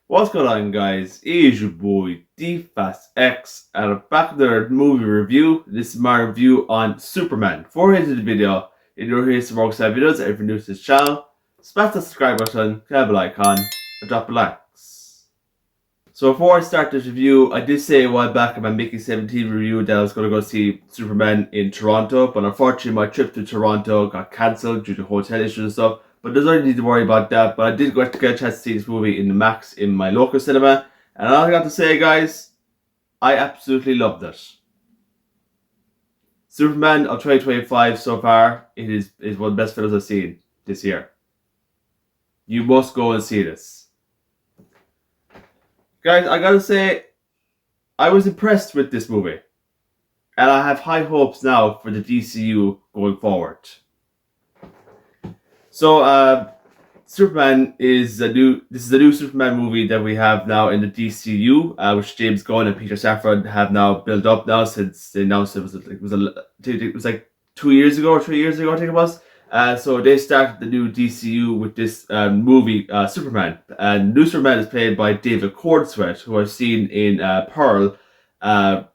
What's going on, guys? It is your boy DFastX and I'm back with another movie review. This is my review on Superman. Before we get into the video, if you're here to more exciting videos, if you're new to this channel, smash the subscribe button, click the bell icon, and drop a like. So before I start this review, I did say a while back in my Mickey 17 review that I was going to go see Superman in Toronto, but unfortunately my trip to Toronto got cancelled due to hotel issues and stuff. But there's no need to worry about that. But I did get a chance to see this movie in the Max in my local cinema. And all I got to say, guys, I absolutely loved it. Superman of 2025 so far, it is one of the best films I've seen this year. You must go and see this. Guys, I gotta say, I was impressed with this movie. And I have high hopes now for the DCU going forward. So, Superman is this is a new Superman movie that we have now in the DCU, which James Gunn and Peter Safran have now built up now since they announced it was like 2 years ago or 3 years ago, I think it was. So they started the new DCU with this movie, Superman. And new Superman is played by David Cornsweet, who I've seen in Pearl, one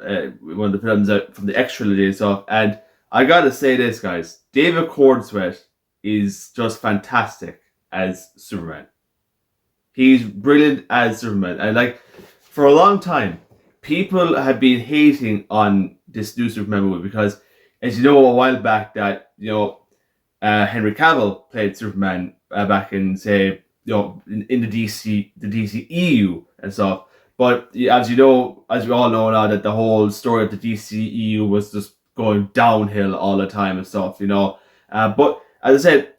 of the films from the X trilogy and stuff. And I gotta say this, guys, David Cornsweet is just fantastic as Superman. He's brilliant as Superman. And like, for a long time, people have been hating on this new Superman movie because, as you know, a while back that, Henry Cavill played Superman back in, say, in the DCEU and stuff. But as you know, as we all know now, that the whole story of the DCEU was just going downhill all the time and stuff, But as I said,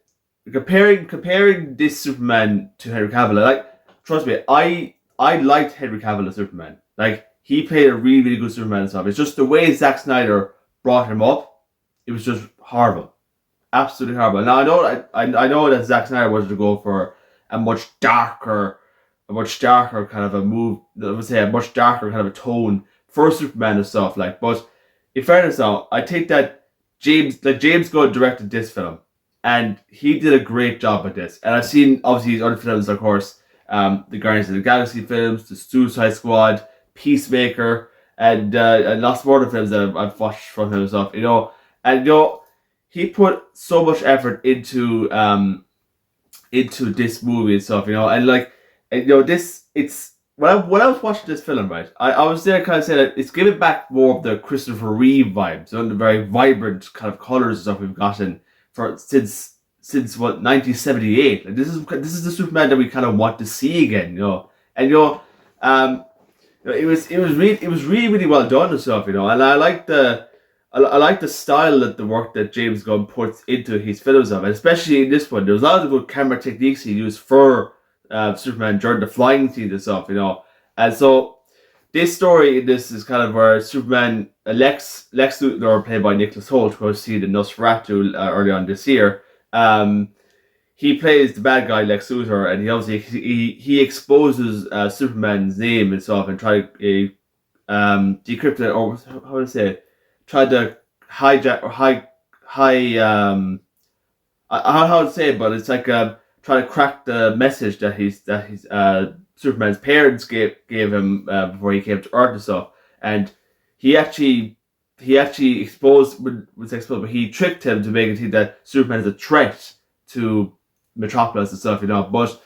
comparing this Superman to Henry Cavill, trust me, I liked Henry Cavill as Superman. Like, he played a really, really good Superman and stuff. It's just the way Zack Snyder brought him up, it was just horrible. Absolutely horrible. Now I know that Zack Snyder wanted to go for a much darker kind of a move. I would say a much darker kind of a tone for Superman and stuff. But in fairness, now I think that James Gunn directed this film, and he did a great job at this. And I've seen obviously his other films, of course, the Guardians of the Galaxy films, the Suicide Squad, Peacemaker, and lots more other films that I've watched from him and stuff. He put so much effort into this movie and stuff, it's when I was watching this film, right, I was there kind of saying that it's giving back more of the Christopher Reeve vibes, the very vibrant kind of colors and stuff we've gotten since 1978. Like, this is the Superman that we kind of want to see again, and it was really well done and stuff, and I like the style that the work that James Gunn puts into his films of, and especially in this one, there's a lot of good camera techniques he used for Superman during the flying scenes and stuff, And so this story in this is kind of where Superman, Lex Luthor, played by Nicholas Hoult, who I've seen in Nosferatu early on this year, he plays the bad guy Lex Luthor, and he obviously he exposes Superman's name and stuff, and try to decrypt it, or how would I say it? Tried to hijack or how to say it, but it's like try to crack the message that he's Superman's parents gave him before he came to Earth and stuff, and he actually exposed, but he tricked him to make it think that Superman is a threat to Metropolis and stuff, But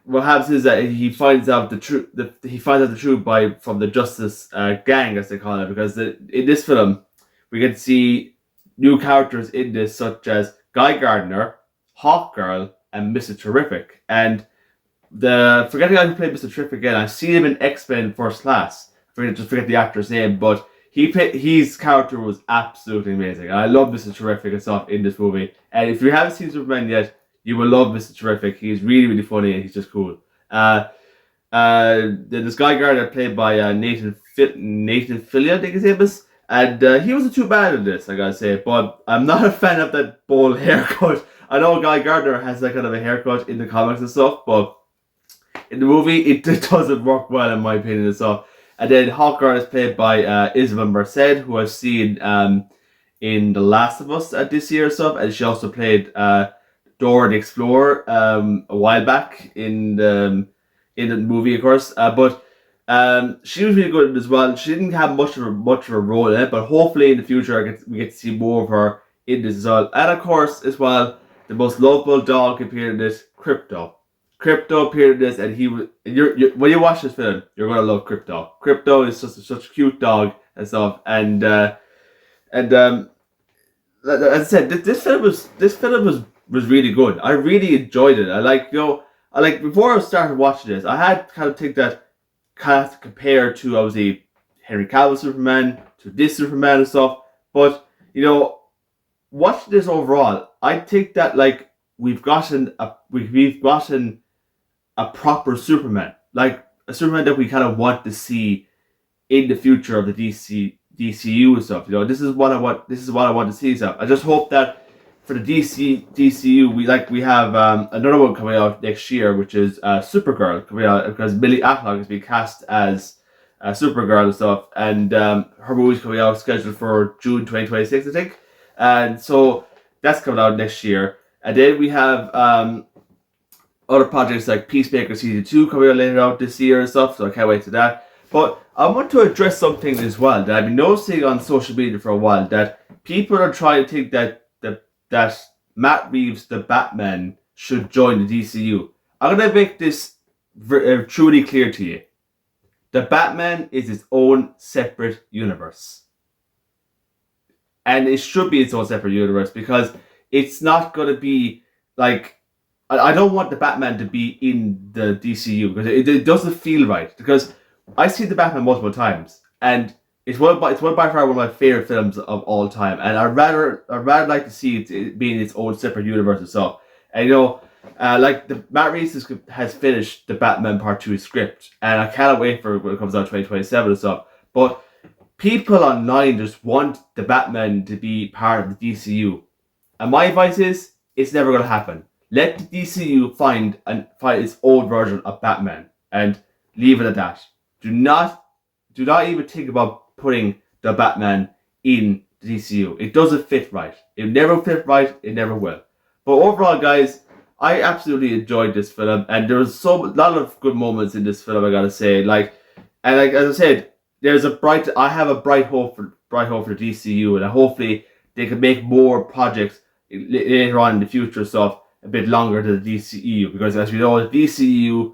what happens is that he finds out the truth. He finds out the truth from the Justice Gang, as they call it, because in this film we get to see new characters in this, such as Guy Gardner, Hawkgirl, and Mr. Terrific. And forget the guy who played Mr. Terrific again. I've seen him in X-Men First Class. Forget the actor's name, but his character was absolutely amazing. I love Mr. Terrific and stuff in this movie. And if you haven't seen Superman yet, you will love Mr. Terrific. He's really, really funny, and he's just cool. This Guy Gardner, played by Nathan Fillion, I think his name is, and he wasn't too bad in this, I gotta say. But I'm not a fan of that bold haircut. I know Guy Gardner has that kind of a haircut in the comics and stuff, but in the movie it doesn't work well, in my opinion, and stuff. And then Hawkgirl is played by Isabel Merced, who I've seen in The Last of Us this year and stuff, and she also played Dora the Explorer a while back in the movie, of course. But she was really good as well. She didn't have much of a role in it, but hopefully in the future we get to see more of her in this as well. And of course, as well, the most lovable dog appeared in this, Crypto. Crypto appeared in this, and when you watch this film, you're gonna love Crypto. Crypto is just such a cute dog and stuff, and as I said, this film was really good. I really enjoyed it. I like before I started watching this, I had kind of think that kind of compare to obviously Henry Cavill Superman to this Superman and stuff, but watching this overall, I think that like we've gotten a proper Superman, like a Superman that we kind of want to see in the future of the DCU and stuff. This is what I want. This is what I want to see. Stuff. I just hope that for the DCU, we have another one coming out next year, which is Supergirl coming out, because Millie Alcock has been cast as Supergirl and stuff, and her movie's coming out scheduled for June 2026, I think, and so that's coming out next year. And then we have other projects like Peacemaker Season 2 coming out later out this year and stuff, so I can't wait to that. But I want to address something as well that I've been noticing on social media for a while, that people are trying to think that Matt Reeves, the Batman, should join the DCU. I'm going to make this truly clear to you. The Batman is its own separate universe. And it should be its own separate universe, because it's not going to be like... I don't want the Batman to be in the DCU, because it doesn't feel right. Because I've seen the Batman multiple times, and it's one by far one of my favorite films of all time. And I'd rather like to see it being its own separate universe and stuff. And like the Matt Reeves has finished the Batman Part 2 script, and I cannot wait for when it comes out 2027 and stuff. But people online just want the Batman to be part of the DCU, and my advice is it's never going to happen. Let the DCU find its own version of Batman and leave it at that. Do not even think about putting the Batman in the DCU. It doesn't fit right. It never fit right. It never will. But overall, guys, I absolutely enjoyed this film, and there was a lot of good moments in this film, I gotta say. As I said, I have a bright hope for the DCU, and hopefully they can make more projects later on in the future stuff a bit longer to the DCEU, because as we know, the DCEU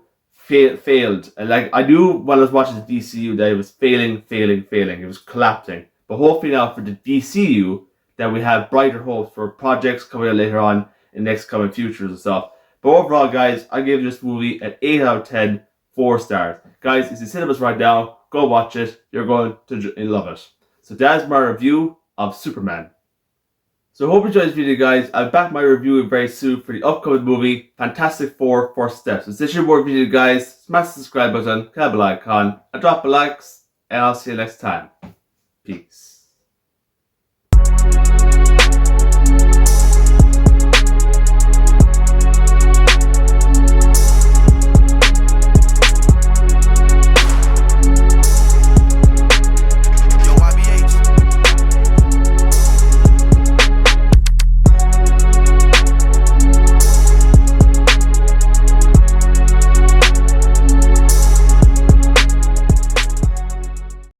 failed. And like, I knew when I was watching the DCU that it was failing. It was collapsing. But hopefully now for the DCU that we have brighter hopes for projects coming out later on in the next coming futures and stuff. But overall, guys, I gave this movie an 8 out of 10, 4 stars. Guys, it's in cinemas right now. Go watch it. You're going to love it. So that's my review of Superman. So I hope you enjoyed this video, guys. I'll back my review very soon for the upcoming movie, Fantastic Four: First Steps. So this is your more video, guys. Smash the subscribe button, click the bell icon, and drop a like, and I'll see you next time. Peace.